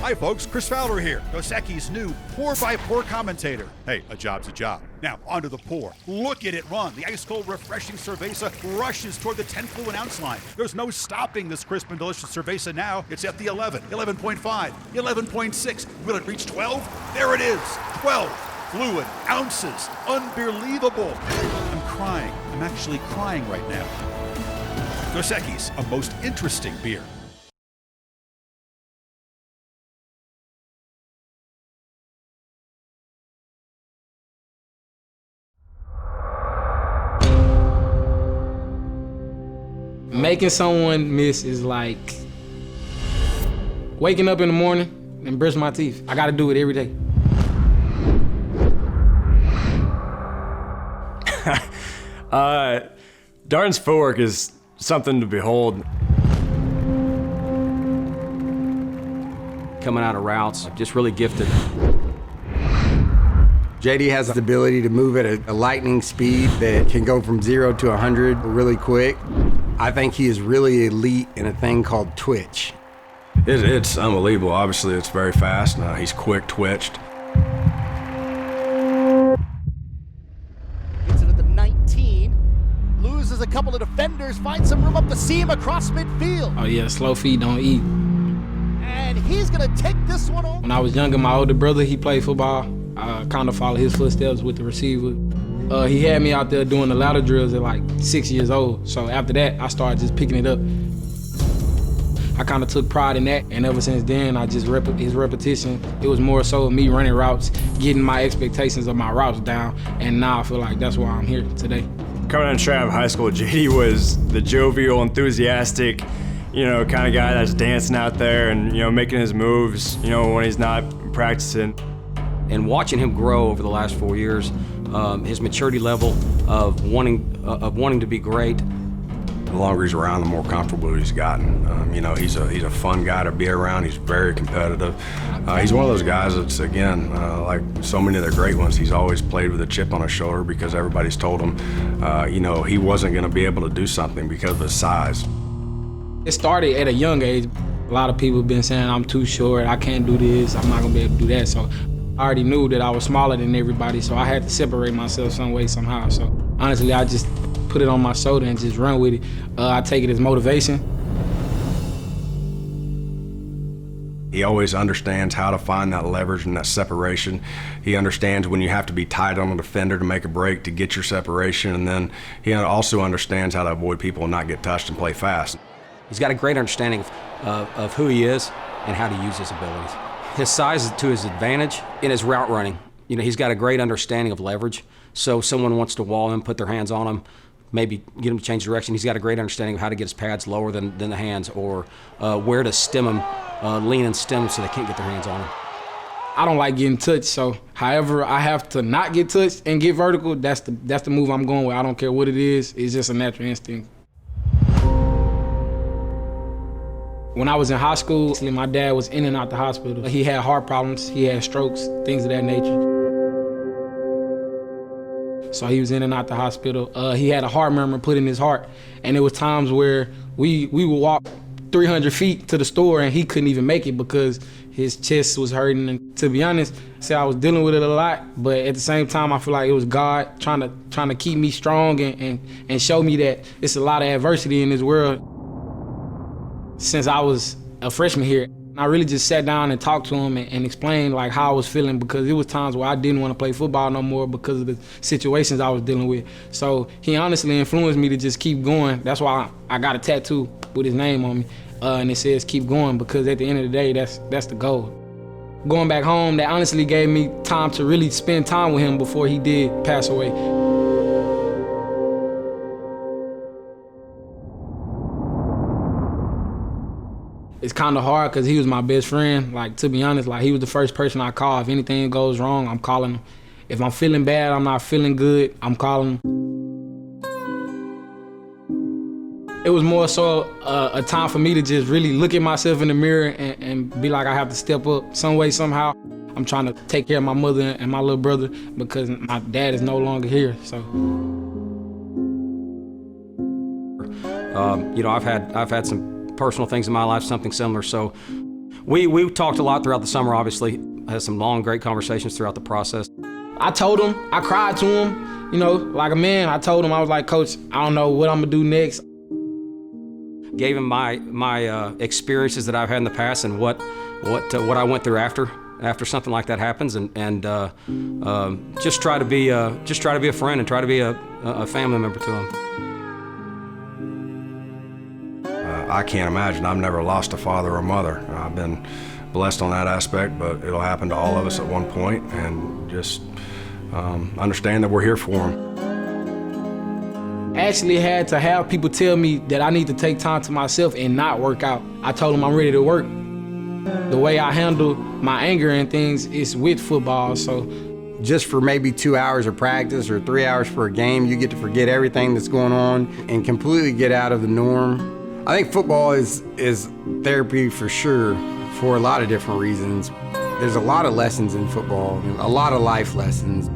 Hi folks, Chris Fowler here, Dos Equis' new pour-by-pour commentator. Hey, a job's a job. Now, onto the pour. Look at it run. The ice-cold, refreshing cerveza rushes toward the 10 fluid ounce line. There's no stopping this crisp and delicious cerveza now. It's at the 11, 11.5, 11.6. Will it reach 12? There it is, 12 fluid ounces. Unbelievable. I'm crying. I'm actually crying right now. Dos Equis, a most interesting beer. Making someone miss is like waking up in the morning and brush my teeth. I gotta do it every day. Darden's footwork is something to behold. Coming out of routes, just really gifted. JD has the ability to move at a lightning speed that can go from 0 to 100 really quick. I think he is really elite in a thing called twitch. It's unbelievable. Obviously, it's very fast. He's quick twitched. Gets it at the 19, loses a couple of defenders, finds some room up the seam across midfield. Oh yeah, slow feet don't eat. And he's gonna take this one on. When I was younger, my older brother, he played football. I kind of followed his footsteps with the receiver. He had me out there doing the ladder drills at like 6 years old. So after that, I started just picking it up. I kind of took pride in that, and ever since then, I just his repetition. It was more so me running routes, getting my expectations of my routes down, and now I feel like that's why I'm here today. Coming out of Stratton High School, JD was the jovial, enthusiastic, kind of guy that's dancing out there and, making his moves, when he's not practicing. And watching him grow over the last 4 years, his maturity level of wanting to be great. The longer he's around, the more comfortable he's gotten. He's a fun guy to be around. He's very competitive. He's one of those guys that's, again, like so many of the great ones, he's always played with a chip on his shoulder because everybody's told him, he wasn't going to be able to do something because of his size. It started at a young age. A lot of people have been saying I'm too short, I can't do this, I'm not going to be able to do that. So I already knew that I was smaller than everybody, so I had to separate myself some way, somehow. So honestly, I just put it on my shoulder and just run with it. I take it as motivation. He always understands how to find that leverage and that separation. He understands when you have to be tight on a defender to make a break to get your separation, and then he also understands how to avoid people and not get touched and play fast. He's got a great understanding of who he is and how to use his abilities. His size is to his advantage in his route running. He's got a great understanding of leverage. So if someone wants to wall him, put their hands on him, maybe get him to change direction, he's got a great understanding of how to get his pads lower than the hands, or where to stem him, lean and stem him so they can't get their hands on him. I don't like getting touched, so however I have to not get touched and get vertical, that's the move I'm going with. I don't care what it is, it's just a natural instinct. When I was in high school, my dad was in and out the hospital. He had heart problems, he had strokes, things of that nature. So he was in and out the hospital. He had a heart murmur put in his heart, and there was times where we would walk 300 feet to the store and he couldn't even make it because his chest was hurting. And to be honest, I was dealing with it a lot, but at the same time, I feel like it was God trying to keep me strong and show me that it's a lot of adversity in this world. Since I was a freshman here, I really just sat down and talked to him and explained like how I was feeling, because it was times where I didn't want to play football no more because of the situations I was dealing with. So he honestly influenced me to just keep going. That's why I got a tattoo with his name on me, and it says keep going, because at the end of the day, that's the goal. Going back home, that honestly gave me time to really spend time with him before he did pass away. It's kind of hard because he was my best friend. Like, to be honest, like, he was the first person I call. If anything goes wrong, I'm calling him. If I'm feeling bad, I'm not feeling good, I'm calling him. It was more so a time for me to just really look at myself in the mirror and be like, I have to step up some way, somehow. I'm trying to take care of my mother and my little brother because my dad is no longer here, so. I've had some personal things in my life, something similar. So We talked a lot throughout the summer, obviously. Had some long, great conversations throughout the process. I told him, I cried to him, you know, like a man. I told him, I was like, Coach, I don't know what I'm gonna do next. Gave him my experiences that I've had in the past and what I went through after something like that happens, and just try to be a friend and try to be a family member to him. I can't imagine. I've never lost a father or mother. I've been blessed on that aspect, but it'll happen to all of us at one point, and just understand that we're here for them. Actually had to have people tell me that I need to take time to myself and not work out. I told them I'm ready to work. The way I handle my anger and things is with football, so. Just for maybe 2 hours of practice or 3 hours for a game, you get to forget everything that's going on and completely get out of the norm. I think football is therapy for sure, for a lot of different reasons. There's a lot of lessons in football, a lot of life lessons.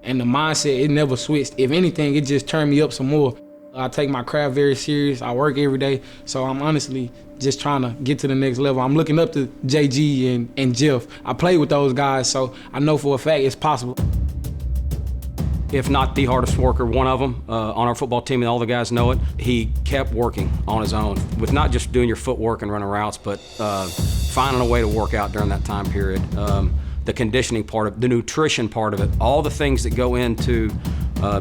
And the mindset, it never switched. If anything, it just turned me up some more. I take my craft very serious. I work every day. So I'm honestly just trying to get to the next level. I'm looking up to JG and Jeff. I play with those guys, so I know for a fact it's possible. If not the hardest worker, one of them on our football team, and all the guys know it, he kept working on his own with not just doing your footwork and running routes, but finding a way to work out during that time period. The conditioning part of it, the nutrition part of it, all the things that go into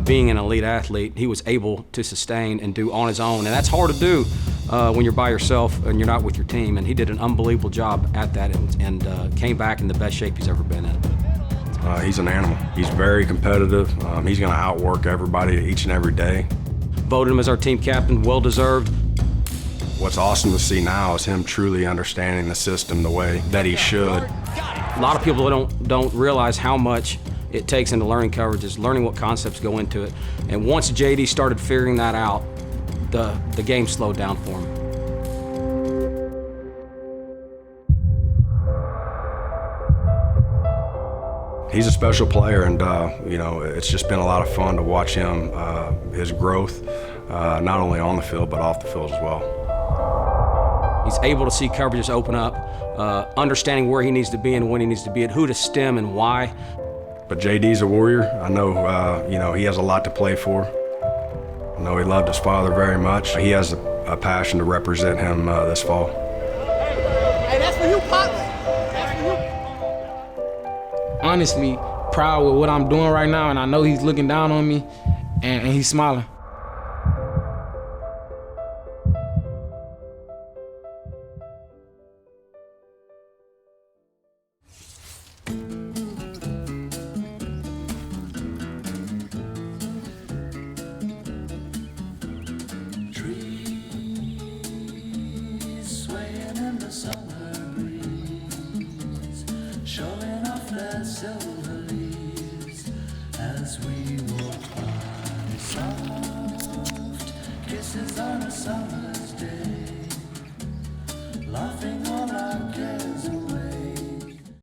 being an elite athlete, he was able to sustain and do on his own. And that's hard to do when you're by yourself and you're not with your team. And he did an unbelievable job at that and came back in the best shape he's ever been in. He's an animal. He's very competitive. He's going to outwork everybody each and every day. Voted him as our team captain, well deserved. What's awesome to see now is him truly understanding the system the way that he should. A lot of people don't realize how much it takes into learning coverages, learning what concepts go into it. And once JD started figuring that out, the game slowed down for him. He's a special player, and you know, it's just been a lot of fun to watch him, his growth, not only on the field but off the field as well. He's able to see coverages open up, understanding where he needs to be and when he needs to be, and who to stem and why. But JD's a warrior. I know, you know, he has a lot to play for. I know he loved his father very much. He has a passion to represent him this fall. Hey, that's for you, Potler. That's for you. Honestly, proud with what I'm doing right now, and I know he's looking down on me, and he's smiling. Showing off their silver leaves as we walk by. Soft kisses on a summer